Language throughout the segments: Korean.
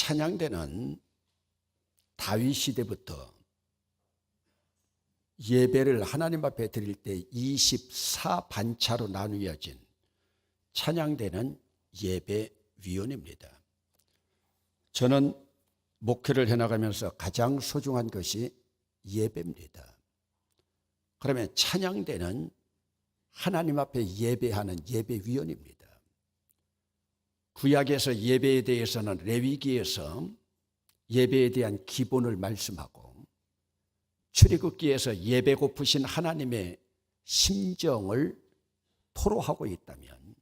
찬양대는 다윗 시대부터 예배를 하나님 앞에 드릴 때 24반차로 나누어진 찬양대는 예배위원입니다. 저는 목회를 해나가면서 가장 소중한 것이 예배입니다. 그러면 찬양대는 하나님 앞에 예배하는 예배위원입니다. 구약에서 예배에 대해서는 레위기에서 예배에 대한 기본을 말씀하고, 출애굽기에서 예배 고프신 하나님의 심정을 토로하고 있다면,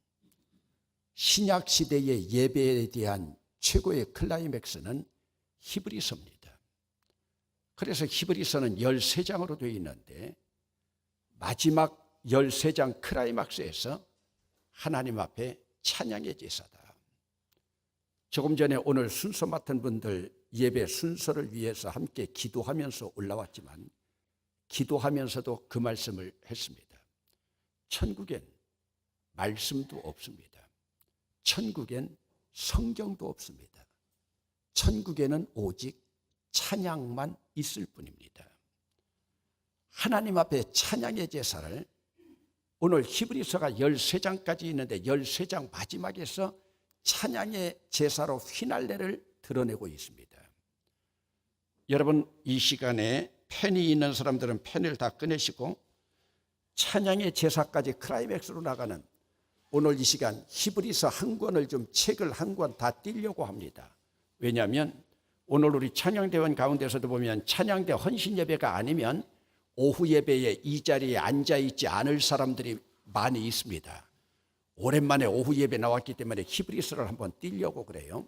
신약 시대의 예배에 대한 최고의 클라이맥스는 히브리서입니다. 그래서 히브리서는 13장으로 되어 있는데, 마지막 13장 클라이막스에서 하나님 앞에 찬양의 제사다. 조금 전에 오늘 순서 맡은 분들 예배 순서를 위해서 함께 기도하면서 올라왔지만, 기도하면서도 그 말씀을 했습니다. 천국엔 말씀도 없습니다. 천국엔 성경도 없습니다. 천국에는 오직 찬양만 있을 뿐입니다. 하나님 앞에 찬양의 제사를 오늘 히브리서가 13장까지 있는데 13장 마지막에서 찬양의 제사로 휘날레를 드러내고 있습니다. 여러분, 이 시간에 펜이 있는 사람들은 펜을 다 꺼내시고 찬양의 제사까지 클라이맥스로 나가는 오늘 이 시간 히브리서 한 권을 좀 책을 한 권 다 띄려고 합니다. 왜냐하면 오늘 우리 찬양대원 가운데서도 보면 찬양대 헌신 예배가 아니면 오후 예배에 이 자리에 앉아있지 않을 사람들이 많이 있습니다. 오랜만에 오후 예배 나왔기 때문에 히브리서를 한번 띄려고 그래요.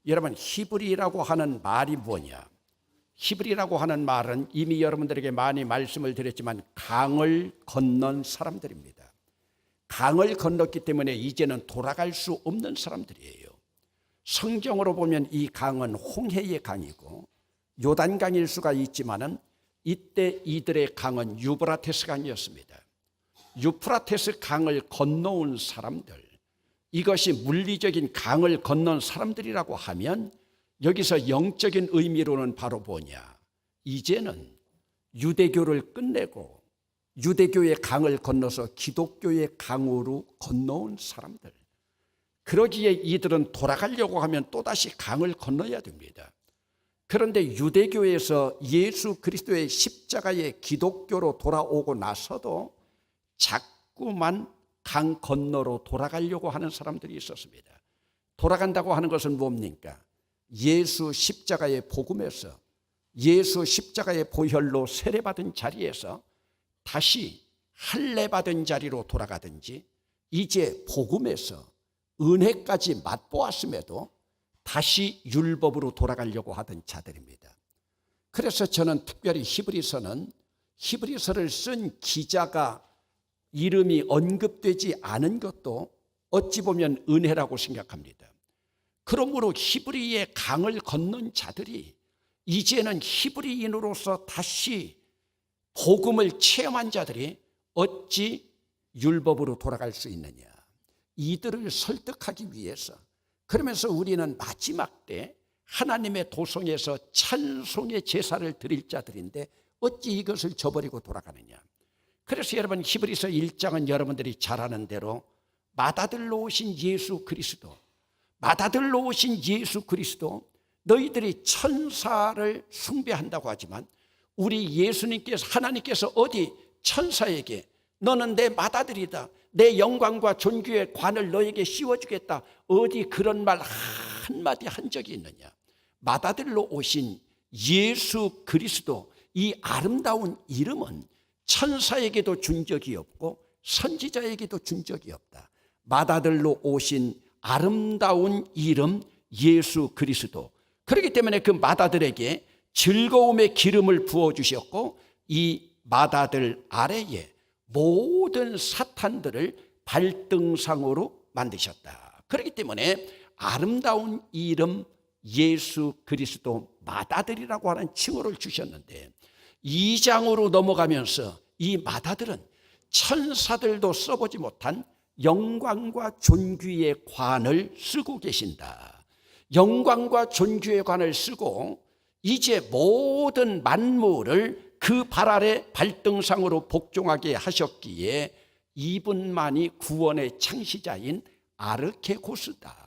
여러분, 히브리라고 하는 말이 뭐냐? 히브리라고 하는 말은 이미 여러분들에게 많이 말씀을 드렸지만 강을 건넌 사람들입니다. 강을 건넜기 때문에 이제는 돌아갈 수 없는 사람들이에요. 성경으로 보면 이 강은 홍해의 강이고 요단강일 수가 있지만은 이때 이들의 강은 유브라테스 강이었습니다. 유프라테스 강을 건너온 사람들, 이것이 물리적인 강을 건넌 사람들이라고 하면 여기서 영적인 의미로는 바로 뭐냐? 이제는 유대교를 끝내고 유대교의 강을 건너서 기독교의 강으로 건너온 사람들, 그러기에 이들은 돌아가려고 하면 또다시 강을 건너야 됩니다. 그런데 유대교에서 예수 그리스도의 십자가의 기독교로 돌아오고 나서도 자꾸만 강 건너로 돌아가려고 하는 사람들이 있었습니다. 돌아간다고 하는 것은 뭡니까? 예수 십자가의 복음에서, 예수 십자가의 보혈로 세례받은 자리에서 다시 할례받은 자리로 돌아가든지, 이제 복음에서 은혜까지 맛보았음에도 다시 율법으로 돌아가려고 하던 자들입니다. 그래서 저는 특별히 히브리서를 쓴 기자가 이름이 언급되지 않은 것도 어찌 보면 은혜라고 생각합니다. 그러므로 히브리의 강을 건넌 자들이 이제는 히브리인으로서 다시 복음을 체험한 자들이 어찌 율법으로 돌아갈 수 있느냐? 이들을 설득하기 위해서, 그러면서 우리는 마지막 때 하나님의 도성에서 찬송의 제사를 드릴 자들인데 어찌 이것을 저버리고 돌아가느냐? 그래서 여러분, 히브리서 1장은 여러분들이 잘 아는 대로 맏아들로 오신 예수 그리스도, 맏아들로 오신 예수 그리스도, 너희들이 천사를 숭배한다고 하지만 우리 예수님께서, 하나님께서 어디 천사에게 너는 내 맏아들이다, 내 영광과 존귀의 관을 너에게 씌워주겠다, 어디 그런 말 한마디 한 적이 있느냐? 맏아들로 오신 예수 그리스도, 이 아름다운 이름은 천사에게도 준 적이 없고 선지자에게도 준 적이 없다. 맏아들로 오신 아름다운 이름 예수 그리스도, 그렇기 때문에 그 맏아들에게 즐거움의 기름을 부어주셨고 이 맏아들 아래에 모든 사탄들을 발등상으로 만드셨다. 그렇기 때문에 아름다운 이름 예수 그리스도 맏아들이라고 하는 칭호를 주셨는데, 2장으로 넘어가면서 이 맏아들은 천사들도 써보지 못한 영광과 존귀의 관을 쓰고 계신다. 영광과 존귀의 관을 쓰고 이제 모든 만물을 그 발 아래 발등상으로 복종하게 하셨기에 이분만이 구원의 창시자인 아르케고스다.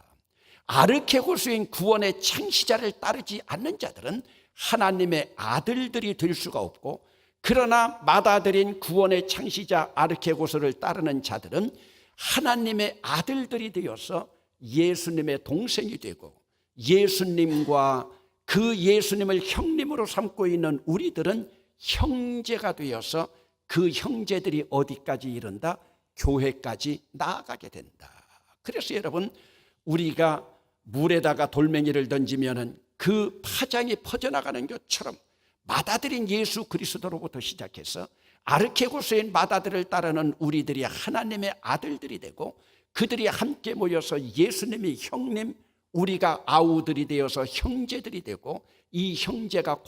아르케고스인 구원의 창시자를 따르지 않는 자들은 하나님의 아들들이 될 수가 없고, 그러나 맏아들인 구원의 창시자 아르케고스를 따르는 자들은 하나님의 아들들이 되어서 예수님의 동생이 되고, 예수님과 그 예수님을 형님으로 삼고 있는 우리들은 형제가 되어서 그 형제들이 어디까지 이른다? 교회까지 나아가게 된다. 그래서 여러분, 우리가 물에다가 돌멩이를 던지면 그 파장이 퍼져나가는 것처럼 맏아들인 예수 그리스도로부터 시작해서 아르케고스인 맏아들을 따르는 우리들이 하나님의 아들들이 되고, 그들이 함께 모여서 예수님이 형님, 우리가 아우들이 되어서 형제들이 되고, 이 형제가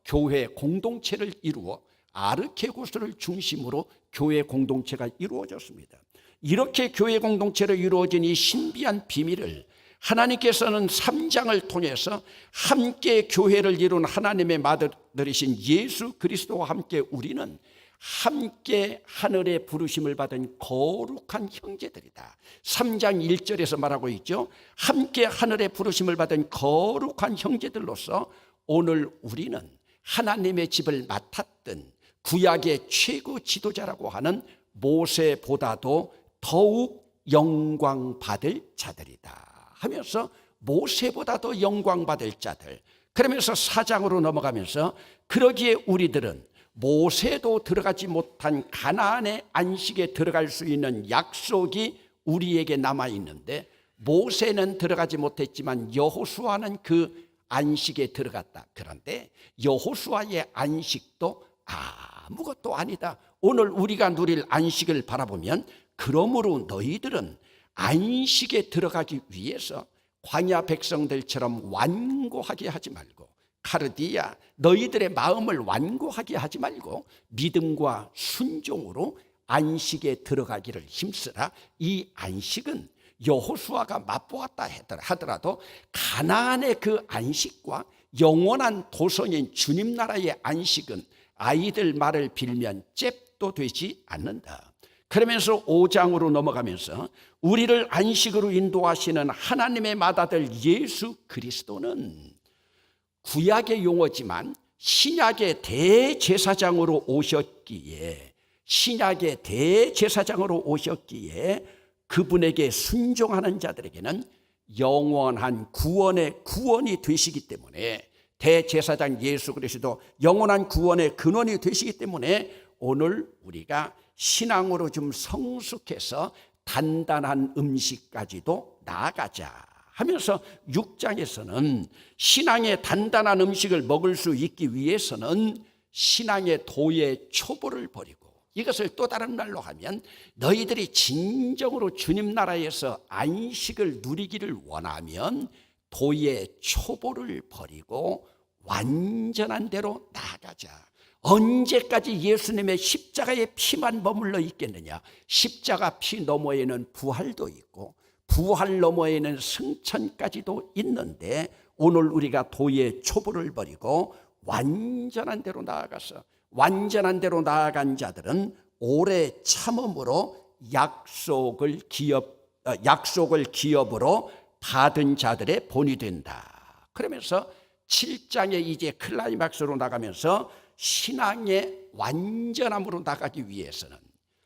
교회 공동체를 이루어 아르케고스를 중심으로 교회 공동체가 이루어졌습니다. 이렇게 교회 공동체로 이루어진 이 신비한 비밀을 하나님께서는 3장을 통해서 함께 교회를 이룬 하나님의 맏아들이신 예수 그리스도와 함께 우리는 함께 하늘의 부르심을 받은 거룩한 형제들이다. 3장 1절에서 말하고 있죠. 함께 하늘의 부르심을 받은 거룩한 형제들로서 오늘 우리는 하나님의 집을 맡았던 구약의 최고 지도자라고 하는 모세보다도 더욱 영광받을 자들이다 하면서, 모세보다도 영광받을 자들, 그러면서 4장으로 넘어가면서 그러기에 우리들은 모세도 들어가지 못한 가나안의 안식에 들어갈 수 있는 약속이 우리에게 남아있는데, 모세는 들어가지 못했지만 여호수아는 그 안식에 들어갔다. 그런데 여호수아의 안식도 아무것도 아니다. 오늘 우리가 누릴 안식을 바라보면, 그러므로 너희들은 안식에 들어가기 위해서 광야 백성들처럼 완고하게 하지 말고, 카르디야, 너희들의 마음을 완고하게 하지 말고 믿음과 순종으로 안식에 들어가기를 힘쓰라. 이 안식은 여호수아가 맛보았다 하더라도 가나안의 그 안식과 영원한 도성인 주님 나라의 안식은 아이들 말을 빌면 잽도 되지 않는다. 그러면서 5장으로 넘어가면서 우리를 안식으로 인도하시는 하나님의 맏아들 예수 그리스도는 구약의 용어지만 신약의 대제사장으로 오셨기에, 신약의 대제사장으로 오셨기에 그분에게 순종하는 자들에게는 영원한 구원의 구원이 되시기 때문에, 대제사장 예수 그리스도 영원한 구원의 근원이 되시기 때문에 오늘 우리가 신앙으로 좀 성숙해서 단단한 음식까지도 나아가자 하면서 6장에서는 신앙의 단단한 음식을 먹을 수 있기 위해서는 신앙의 도의 초보를 버리고, 이것을 또 다른 말로 하면 너희들이 진정으로 주님 나라에서 안식을 누리기를 원하면 도의 초보를 버리고 완전한 대로 나아가자. 언제까지 예수님의 십자가의 피만 머물러 있겠느냐? 십자가 피 너머에는 부활도 있고 부활 너머에는 승천까지도 있는데, 오늘 우리가 도의 초보를 버리고 완전한 대로 나아가서, 완전한 대로 나아간 자들은 오래 참음으로 약속을 기업으로 받은 자들의 본이 된다. 그러면서 7장에 이제 클라이막스로 나가면서 신앙의 완전함으로 나가기 위해서는,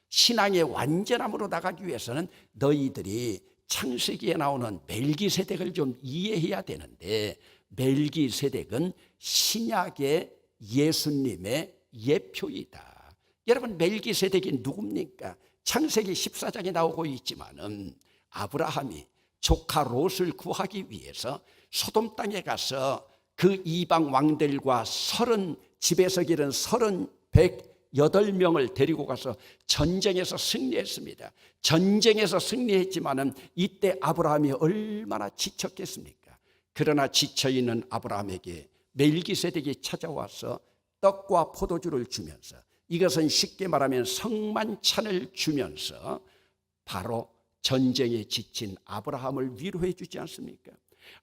신앙의 완전함으로 나가기 위해서는 너희들이 창세기에 나오는 멜기세덱을 좀 이해해야 되는데, 멜기세덱은 신약의 예수님의 예표이다. 여러분, 멜기세덱이 누굽니까? 창세기 14장에 나오고 있지만은 아브라함이 조카 롯을 구하기 위해서 소돔 땅에 가서 그 이방 왕들과 집에서 기른 108명을 데리고 가서 전쟁에서 승리했습니다. 전쟁에서 승리했지만은 이때 아브라함이 얼마나 지쳤겠습니까? 그러나 지쳐있는 아브라함에게 멜기세덱이 찾아와서 떡과 포도주를 주면서, 이것은 쉽게 말하면 성만찬을 주면서 바로 전쟁에 지친 아브라함을 위로해 주지 않습니까?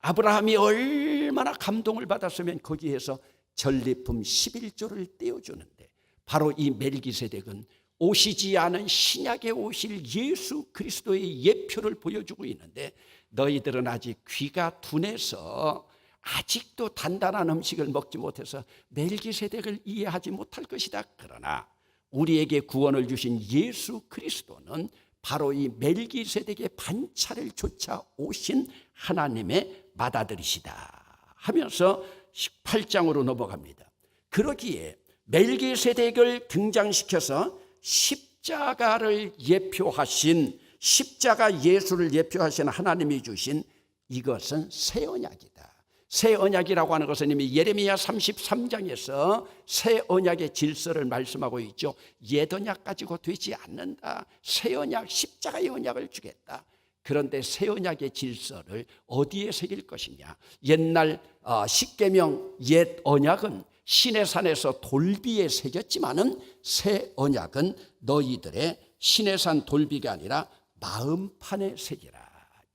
아브라함이 얼마나 감동을 받았으면 거기에서 전리품 11조를 떼어주는데, 바로 이 멜기세덱은 오시지 않은 신약에 오실 예수 그리스도의 예표를 보여주고 있는데, 너희들은 아직 귀가 둔해서 아직도 단단한 음식을 먹지 못해서 멜기세덱을 이해하지 못할 것이다. 그러나 우리에게 구원을 주신 예수 그리스도는 바로 이 멜기세덱의 반차를 쫓아 오신 하나님의 맏아들이시다 하면서 18장으로 넘어갑니다. 그러기에 멜기세덱을 등장시켜서 십자가를 예표하신, 십자가 예수를 예표하신 하나님이 주신 이것은 새 언약이다. 새 언약이라고 하는 것은 이미 예레미야 33장에서 새 언약의 질서를 말씀하고 있죠. 옛 언약 가지고 되지 않는다. 새 언약, 십자가의 언약을 주겠다. 그런데 새 언약의 질서를 어디에 새길 것이냐? 옛날 십계명 옛 언약은 시내산에서 돌비에 새겼지만은 새 언약은 너희들의 시내산 돌비가 아니라 마음판에 새기라.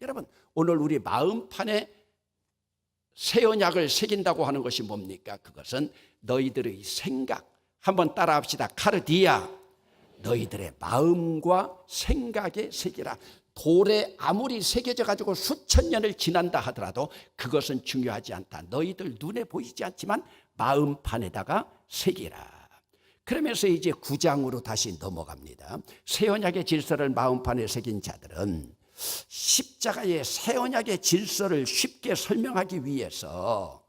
여러분, 오늘 우리 마음판에 새 언약을 새긴다고 하는 것이 뭡니까? 그것은 너희들의 생각, 한번 따라합시다. 카르디아, 너희들의 마음과 생각에 새기라. 돌에 아무리 새겨져 가지고 수천 년을 지난다 하더라도 그것은 중요하지 않다. 너희들 눈에 보이지 않지만 마음판에다가 새기라. 그러면서 이제 9장으로 다시 넘어갑니다. 새 언약의 질서를 마음판에 새긴 자들은 십자가의 새 언약의 질서를 쉽게 설명하기 위해서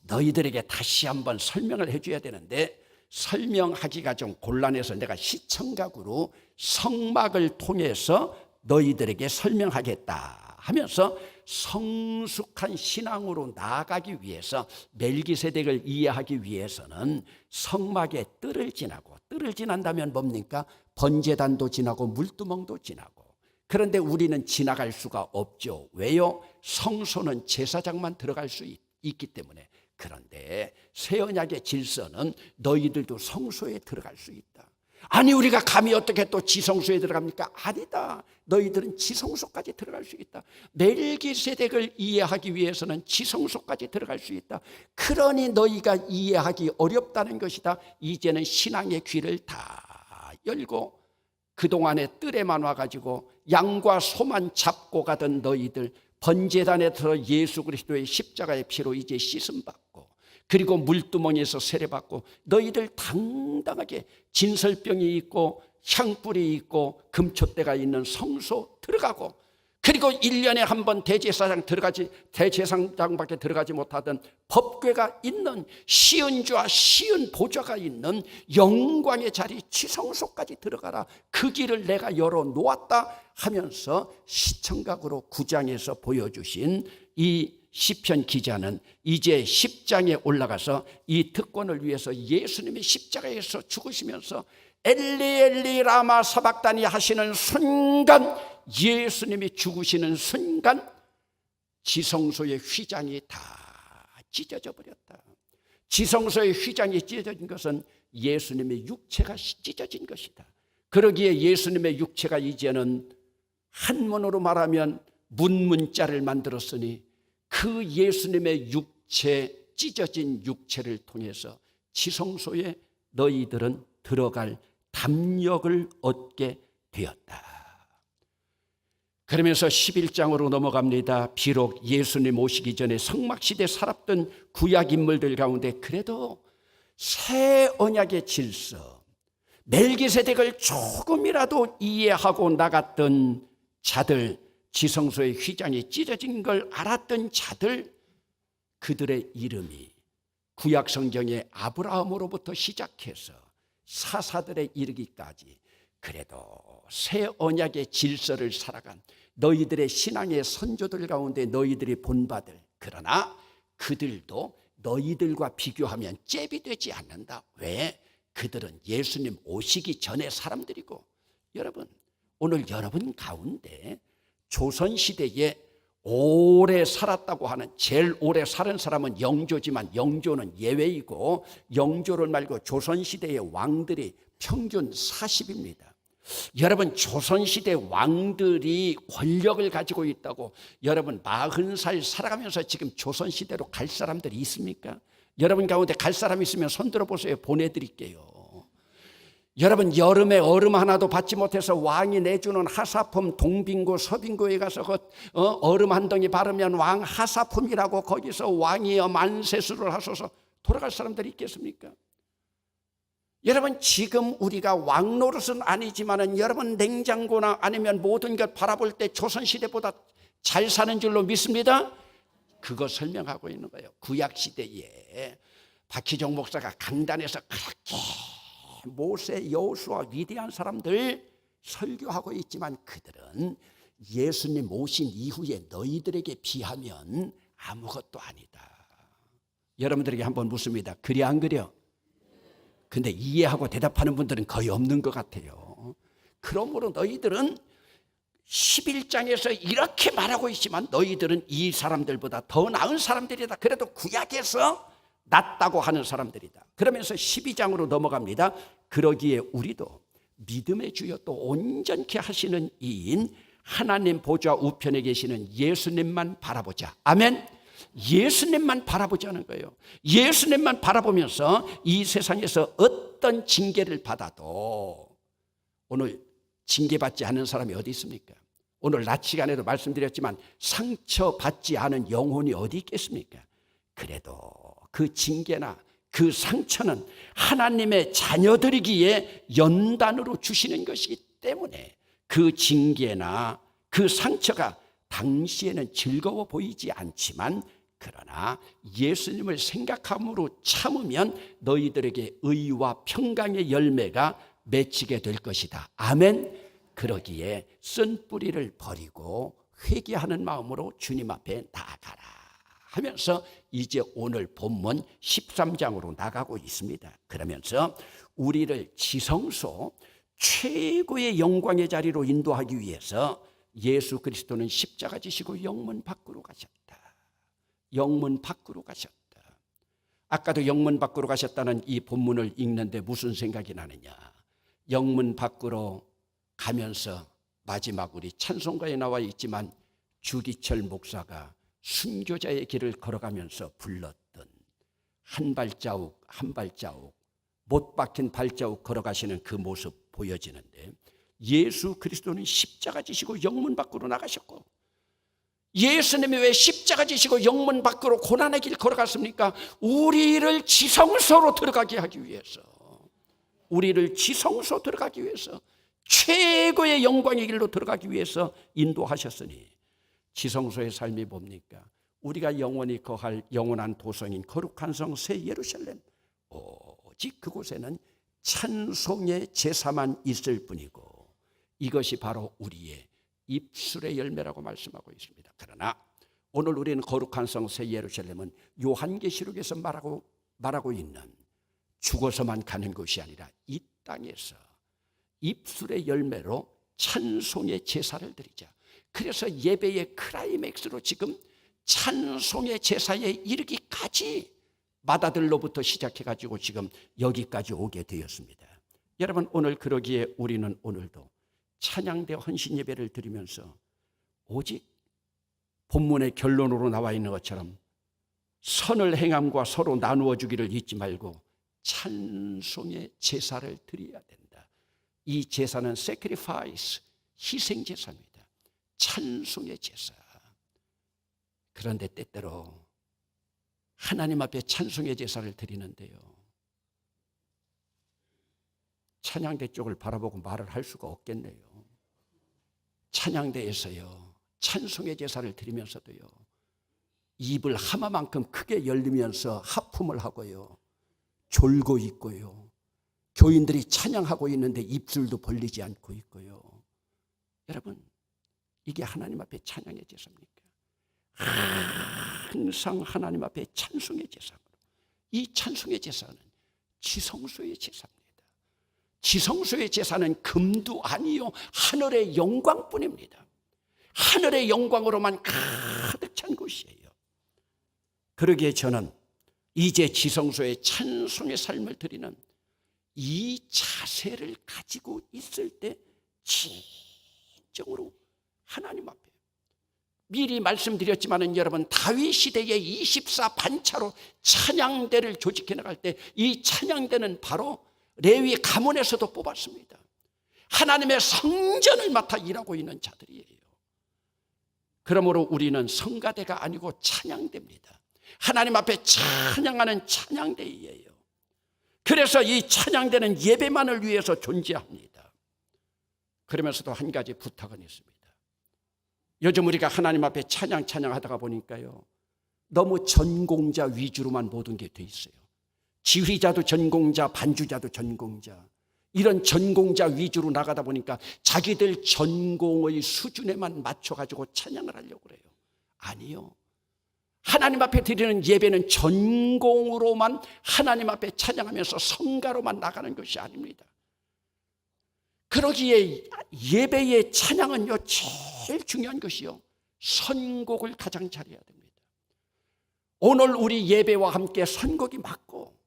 너희들에게 다시 한번 설명을 해줘야 되는데, 설명하기가 좀 곤란해서 내가 시청각으로 성막을 통해서 너희들에게 설명하겠다 하면서 성숙한 신앙으로 나아가기 위해서, 멜기세덱을 이해하기 위해서는 성막의 뜰을 지나고, 뜰을 지난다면 뭡니까? 번제단도 지나고 물두멍도 지나고. 그런데 우리는 지나갈 수가 없죠. 왜요? 성소는 제사장만 들어갈 수 있기 때문에. 그런데 새 언약의 질서는 너희들도 성소에 들어갈 수 있다. 아니, 우리가 감히 어떻게 또 지성소에 들어갑니까? 아니다. 너희들은 지성소까지 들어갈 수 있다. 멜기세덱을 이해하기 위해서는 지성소까지 들어갈 수 있다. 그러니 너희가 이해하기 어렵다는 것이다. 이제는 신앙의 귀를 다 열고, 그동안에 뜰에만 와가지고 양과 소만 잡고 가던 너희들, 번제단에 들어 예수 그리스도의 십자가의 피로 이제 씻음받고, 그리고 물두멍에서 세례받고, 너희들 당당하게 진설병이 있고 향불이 있고 금촛대가 있는 성소 들어가고, 그리고 1년에 한 번 대제사장밖에 들어가지 못하던 법궤가 있는, 시은주와 시은 보좌가 있는 영광의 자리 지성소까지 들어가라. 그 길을 내가 열어놓았다 하면서 시청각으로 9장에서 보여주신 이 시편 기자는 이제 10장에 올라가서 이 특권을 위해서 예수님이 십자가에서 죽으시면서 엘리 엘리 라마 사박다니 하시는 순간, 예수님이 죽으시는 순간 지성소의 휘장이 다 찢어져 버렸다. 지성소의 휘장이 찢어진 것은 예수님의 육체가 찢어진 것이다. 그러기에 예수님의 육체가 이제는 한문으로 말하면 문자를 만들었으니, 그 예수님의 육체, 찢어진 육체를 통해서 지성소에 너희들은 들어갈 담력을 얻게 되었다. 그러면서 11장으로 넘어갑니다. 비록 예수님 오시기 전에 성막시대에 살았던 구약 인물들 가운데 그래도 새 언약의 질서, 멜기세덱을 조금이라도 이해하고 나갔던 자들, 지성소의 휘장이 찢어진 걸 알았던 자들, 그들의 이름이 구약 성경의 아브라함으로부터 시작해서 사사들에 이르기까지 그래도 새 언약의 질서를 살아간 너희들의 신앙의 선조들 가운데 너희들이 본받을, 그러나 그들도 너희들과 비교하면 잽이 되지 않는다. 왜? 그들은 예수님 오시기 전의 사람들이고, 여러분, 오늘 여러분 가운데 조선시대에 오래 살았다고 하는, 제일 오래 사는 사람은 영조지만 영조는 예외이고, 영조를 말고 조선시대의 왕들이 평균 40입니다. 여러분, 조선시대 왕들이 권력을 가지고 있다고 여러분 40살 살아가면서 지금 조선시대로 갈 사람들이 있습니까? 여러분 가운데 갈 사람 있으면 손 들어보세요. 보내드릴게요. 여러분, 여름에 얼음 하나도 받지 못해서 왕이 내주는 하사품 동빙고 서빙고에 가서 얼음 한 덩이 바르면 왕 하사품이라고 거기서 왕이여 만세수를 하소서 돌아갈 사람들이 있겠습니까? 여러분, 지금 우리가 왕 노릇은 아니지만은 여러분 냉장고나 아니면 모든 것 바라볼 때 조선시대보다 잘 사는 줄로 믿습니다. 그거 설명하고 있는 거예요. 구약시대에 박희종 목사가 강단에서 그렇게 모세, 여호수아 위대한 사람들 설교하고 있지만 그들은 예수님 오신 이후에 너희들에게 비하면 아무것도 아니다. 여러분들에게 한번 묻습니다. 그래 안 그래? 근데 이해하고 대답하는 분들은 거의 없는 것 같아요. 그러므로 너희들은 11장에서 이렇게 말하고 있지만 너희들은 이 사람들보다 더 나은 사람들이다. 그래도 구약에서 낫다고 하는 사람들이다. 그러면서 12장으로 넘어갑니다. 그러기에 우리도 믿음의 주여 또 온전케 하시는 이인 하나님 보좌 우편에 계시는 예수님만 바라보자. 아멘. 예수님만 바라보자는 거예요. 예수님만 바라보면서 이 세상에서 어떤 징계를 받아도, 오늘 징계받지 않은 사람이 어디 있습니까? 오늘 낮 시간에도 말씀드렸지만 상처받지 않은 영혼이 어디 있겠습니까? 그래도 그 징계나 그 상처는 하나님의 자녀들이기에 연단으로 주시는 것이기 때문에 그 징계나 그 상처가 당시에는 즐거워 보이지 않지만 그러나 예수님을 생각함으로 참으면 너희들에게 의와 평강의 열매가 맺히게 될 것이다. 아멘. 그러기에 쓴 뿌리를 버리고 회개하는 마음으로 주님 앞에 나아가라 하면서 이제 오늘 본문 13장으로 나가고 있습니다. 그러면서 우리를 지성소 최고의 영광의 자리로 인도하기 위해서 예수 그리스도는 십자가 지시고 영문 밖으로 가셨다. 영문 밖으로 가셨다. 아까도 영문 밖으로 가셨다는 이 본문을 읽는데 무슨 생각이 나느냐. 영문 밖으로 가면서 마지막 우리 찬송가에 나와 있지만 주기철 목사가 순교자의 길을 걸어가면서 불렀던 한 발자국 한 발자국 못 박힌 발자국 걸어가시는 그 모습 보여지는데, 예수 그리스도는 십자가 지시고 영문 밖으로 나가셨고, 예수님이 왜 십자가 지시고 영문 밖으로 고난의 길 걸어갔습니까? 우리를 지성소로 들어가게 하기 위해서, 우리를 지성소 들어가기 위해서, 최고의 영광의 길로 들어가기 위해서 인도하셨으니, 지성소의 삶이 뭡니까? 우리가 영원히 거할 영원한 도성인 거룩한 성 새 예루살렘, 오직 그곳에는 찬송의 제사만 있을 뿐이고 이것이 바로 우리의 입술의 열매라고 말씀하고 있습니다. 그러나 오늘 우리는 거룩한 성 새 예루살렘은 요한계시록에서 말하고 있는 죽어서만 가는 것이 아니라 이 땅에서 입술의 열매로 찬송의 제사를 드리자. 그래서 예배의 클라이맥스로 지금 찬송의 제사에 이르기까지 마다들로부터 시작해가지고 지금 여기까지 오게 되었습니다. 여러분, 오늘 그러기에 우리는 오늘도 찬양대 헌신 예배를 드리면서 오직 본문의 결론으로 나와 있는 것처럼 선을 행함과 서로 나누어 주기를 잊지 말고 찬송의 제사를 드려야 된다. 이 제사는 sacrifice, 희생 제사입니다. 찬송의 제사. 그런데 때때로 하나님 앞에 찬송의 제사를 드리는데요, 찬양대 쪽을 바라보고 말을 할 수가 없겠네요. 찬양대에서요, 찬송의 제사를 드리면서도요, 입을 하마만큼 크게 열리면서 하품을 하고요, 졸고 있고요, 교인들이 찬양하고 있는데 입술도 벌리지 않고 있고요. 여러분, 이게 하나님 앞에 찬양의 제사입니까? 항상 하나님 앞에 찬송의 제사로, 이 찬송의 제사는 지성소의 제사입니다. 지성소의 제사는 금도 아니요 하늘의 영광뿐입니다. 하늘의 영광으로만 가득 찬 곳이에요. 그러기에 저는 이제 지성소에 찬송의 삶을 드리는 이 자세를 가지고 있을 때 진정으로 하나님 앞에 미리 말씀드렸지만은 여러분 다윗 시대의 24 반차로 찬양대를 조직해 나갈 때 이 찬양대는 바로 레위 가문에서도 뽑았습니다. 하나님의 성전을 맡아 일하고 있는 자들이에요. 그러므로 우리는 성가대가 아니고 찬양대입니다. 하나님 앞에 찬양하는 찬양대이에요. 그래서 이 찬양대는 예배만을 위해서 존재합니다. 그러면서도 한 가지 부탁은 있습니다. 요즘 우리가 하나님 앞에 찬양하다가 보니까요, 너무 전공자 위주로만 모든 게 돼 있어요. 지휘자도 전공자, 반주자도 전공자, 이런 전공자 위주로 나가다 보니까 자기들 전공의 수준에만 맞춰가지고 찬양을 하려고 그래요. 아니요. 하나님 앞에 드리는 예배는 전공으로만 하나님 앞에 찬양하면서 성가로만 나가는 것이 아닙니다. 그러기에 예배의 찬양은요, 제일 중요한 것이요, 선곡을 가장 잘해야 됩니다. 오늘 우리 예배와 함께 선곡이 맞고,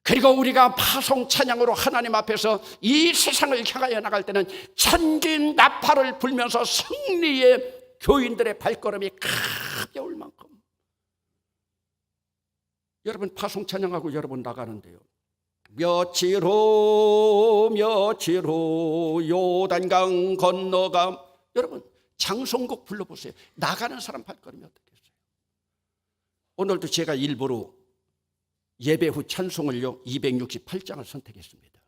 그리고 우리가 파송 찬양으로 하나님 앞에서 이 세상을 향하여 나갈 때는 천진 나팔을 불면서 승리의 교인들의 발걸음이 가벼울 만큼, 여러분 파송 찬양하고 여러분 나가는데요, 며칠 후 요단강 건너가, 여러분 장송곡 불러보세요. 나가는 사람 발걸음이 어떻겠어요? 오늘도 제가 일부러 예배 후 찬송을요 268장을 선택했습니다.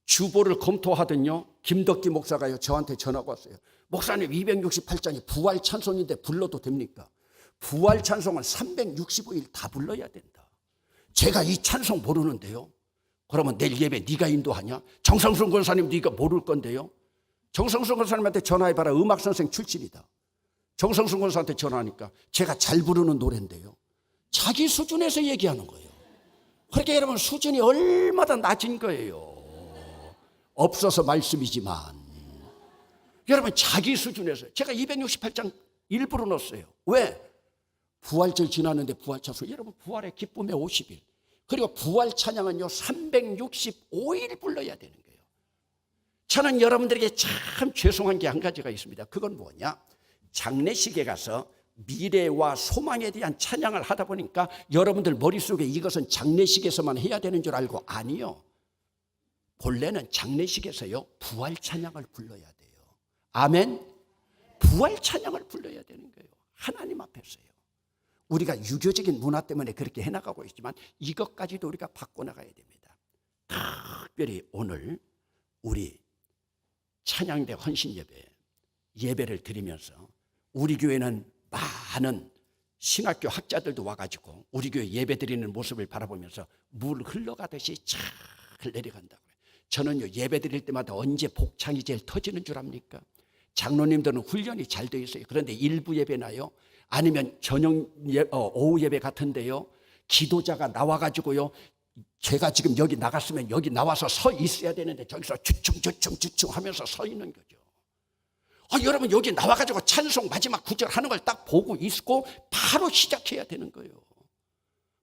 주보를 검토하더니요, 김덕기 목사가요 저한테 전화가 왔어요. 목사님, 268장이 부활 찬송인데 불러도 됩니까? 부활 찬송은 365일 다 불러야 된다. 제가 이 찬송 모르는데요. 그러면 내일 예배 네가 인도하냐? 정성순 권사님 네가 모를 건데요. 정성순 권사님한테 전화해봐라. 음악선생 출신이다. 정성순 권사한테 전화하니까 제가 잘 부르는 노래인데요. 자기 수준에서 얘기하는 거예요. 그러니까 여러분 수준이 얼마나 낮은 거예요. 없어서 말씀이지만 여러분 자기 수준에서 제가 268장 일부러 넣었어요. 왜? 부활절 지났는데 부활 찬송, 여러분 부활의 기쁨의 50일, 그리고 부활 찬양은요 365일 불러야 되는 거예요. 저는 여러분들에게 참 죄송한 게 한 가지가 있습니다. 그건 뭐냐? 장례식에 가서 미래와 소망에 대한 찬양을 하다 보니까 여러분들 머릿속에 이것은 장례식에서만 해야 되는 줄 알고, 아니요. 본래는 장례식에서요 부활 찬양을 불러야 돼요. 아멘. 부활 찬양을 불러야 되는 거예요. 하나님 앞에서요. 우리가 유교적인 문화 때문에 그렇게 해나가고 있지만 이것까지도 우리가 바꿔나가야 됩니다. 특별히 오늘 우리 찬양대 헌신 예배를 드리면서 우리 교회는 많은 신학교 학자들도 와가지고 우리 교회 예배 드리는 모습을 바라보면서 물 흘러가듯이 잘 내려간다고요. 저는요 예배 드릴 때마다 언제 복창이 제일 터지는 줄 압니까? 장로님들은 훈련이 잘 되어 있어요. 그런데 일부 예배나요, 아니면 저녁 오후 예배 같은데요, 기도자가 나와가지고요, 제가 지금 여기 나갔으면 여기 나와서 서 있어야 되는데 저기서 주춤 하면서 서 있는 거죠. 여러분 여기 나와가지고 찬송 마지막 구절 하는 걸 딱 보고 있고 바로 시작해야 되는 거예요.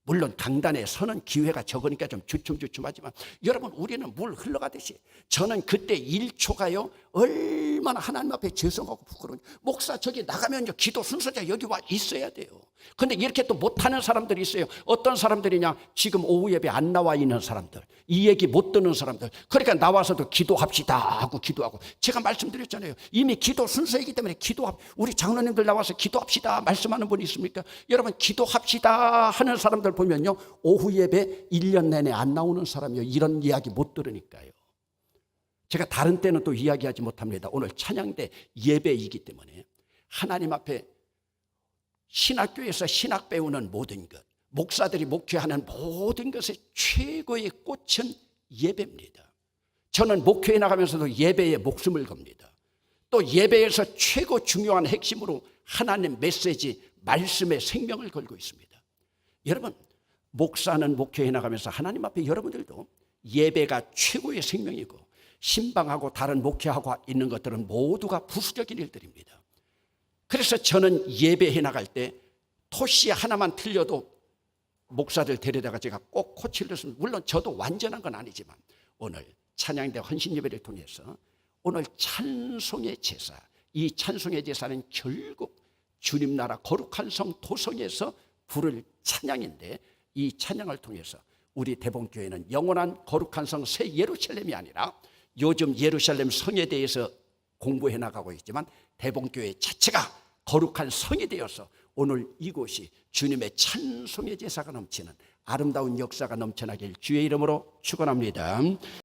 물론 강단에 서는 기회가 적으니까 좀 주춤하지만 여러분 우리는 물 흘러가듯이, 저는 그때 1초가요 얼마나 하나님 앞에 죄송하고 부끄러운, 목사 저기 나가면요 기도 순서자 여기 와 있어야 돼요. 근데 이렇게 또 못하는 사람들이 있어요. 어떤 사람들이냐, 지금 오후 예배 안 나와 있는 사람들, 이 얘기 못 듣는 사람들, 그러니까 나와서도 기도합시다 하고 기도하고, 제가 말씀드렸잖아요. 이미 기도 순서이기 때문에 우리 장로님들 나와서 기도합시다 말씀하는 분이 있습니까? 여러분 기도합시다 하는 사람들 보면요 오후 예배 1년 내내 안 나오는 사람이요, 이런 이야기 못 들으니까요. 제가 다른 때는 또 이야기하지 못합니다. 오늘 찬양대 예배이기 때문에 하나님 앞에 신학교에서 신학 배우는 모든 것, 목사들이 목회하는 모든 것의 최고의 꽃은 예배입니다. 저는 목회에 나가면서도 예배에 목숨을 겁니다. 또 예배에서 최고 중요한 핵심으로 하나님 메시지, 말씀의 생명을 걸고 있습니다. 여러분 목사는 목회에 나가면서 하나님 앞에 여러분들도 예배가 최고의 생명이고, 신방하고 다른 목회하고 있는 것들은 모두가 부수적인 일들입니다. 그래서 저는 예배해 나갈 때 토시 하나만 틀려도 목사들 데려다가 제가 꼭 코치를 했습니다. 물론 저도 완전한 건 아니지만 오늘 찬양대 헌신 예배를 통해서 오늘 찬송의 제사, 이 찬송의 제사는 결국 주님 나라 거룩한 성 도성에서 부를 찬양인데, 이 찬양을 통해서 우리 대봉교회는 영원한 거룩한 성 새 예루살렘이 아니라 요즘 예루살렘 성에 대해서 공부해 나가고 있지만 대봉교회 자체가 거룩한 성이 되어서 오늘 이곳이 주님의 찬송의 제사가 넘치는 아름다운 역사가 넘쳐나길 주의 이름으로 축원합니다.